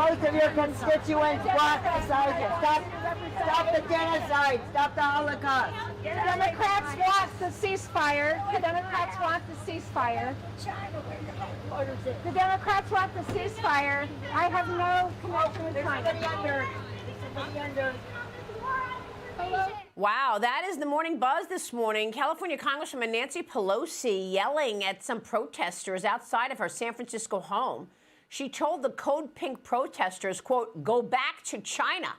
most of your constituents walk beside you. Stop the genocide. Stop the Holocaust. The Democrats want the ceasefire. The Democrats want the ceasefire. The Democrats want the ceasefire. I have no connection with China. Wow, that is the morning buzz this morning. California Congresswoman Nancy Pelosi yelling at some protesters outside of her San Francisco home. She told the Code Pink protesters, quote, "Go back to China,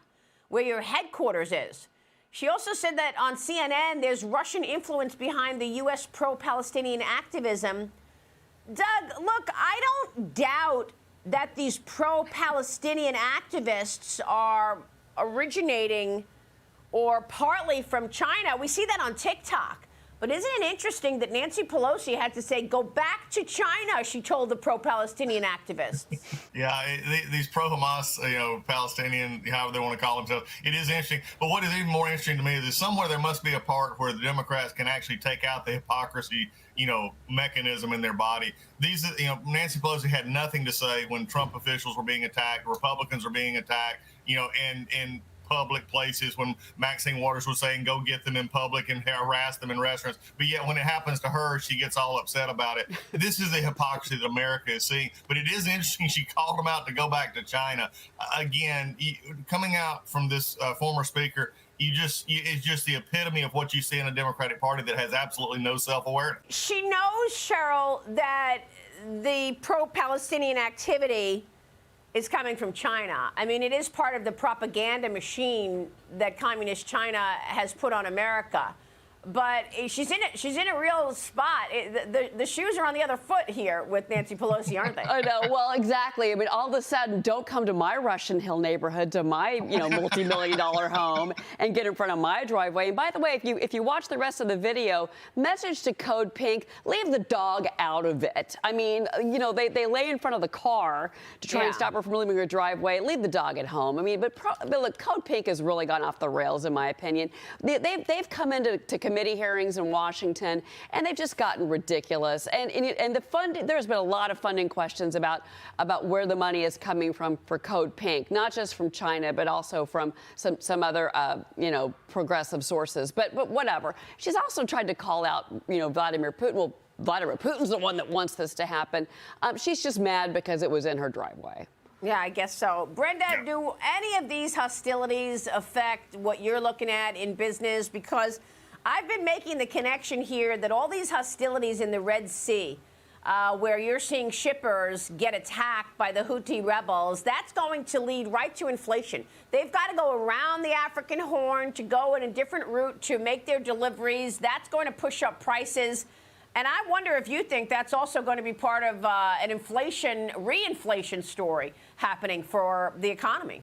where your headquarters is." She also said that on CNN, there's Russian influence behind the U.S. pro-Palestinian activism. Doug, look, I don't doubt that these pro-Palestinian activists are originating or partly from China. We see that on TikTok. But isn't it interesting that Nancy Pelosi had to say, "Go back to China," she told the pro-Palestinian activists? Yeah, these pro-Hamas, Palestinian, however they want to call themselves, it is interesting. But what is even more interesting to me is that somewhere there must be a part where the Democrats can actually take out the hypocrisy, mechanism in their body. These, Nancy Pelosi had nothing to say when Trump officials were being attacked, Republicans were being attacked, and public places when Maxine Waters was saying go get them in public and harass them in restaurants. But yet when it happens to her, she gets all upset about it. This is the hypocrisy that America is seeing. But it is interesting she called them out to go back to China. Again, coming out from this former speaker, it's just the epitome of what you see in a Democratic Party that has absolutely no self-awareness. She knows, Cheryl, that the pro-Palestinian activity is coming from China. I mean, it is part of the propaganda machine that communist China has put on America. But she's in a real spot. The shoes are on the other foot here with Nancy Pelosi, aren't they? I know. Well, exactly. I mean, all of a sudden, don't come to my Russian Hill neighborhood, to my multi-million-dollar home, and get in front of my driveway. And by the way, if you watch the rest of the video, message to Code Pink: leave the dog out of it. I mean, they lay in front of the car to try and stop her from leaving her driveway. Leave the dog at home. I mean, but look, Code Pink has really gone off the rails, in my opinion. They've come into committee hearings in Washington, and they've just gotten ridiculous. And the funding, there's been a lot of funding questions about where the money is coming from for Code Pink, not just from China, but also from some other progressive sources. But whatever. She's also tried to call out Vladimir Putin. Well, Vladimir Putin's the one that wants this to happen. She's just mad because it was in her driveway. Yeah, I guess so. Brenda, do any of these hostilities affect what you're looking at in business? Because I've been making the connection here that all these hostilities in the Red Sea, where you're seeing shippers get attacked by the Houthi rebels, that's going to lead right to inflation. They've got to go around the African Horn to go in a different route to make their deliveries. That's going to push up prices. And I wonder if you think that's also going to be part of an reinflation story happening for the economy.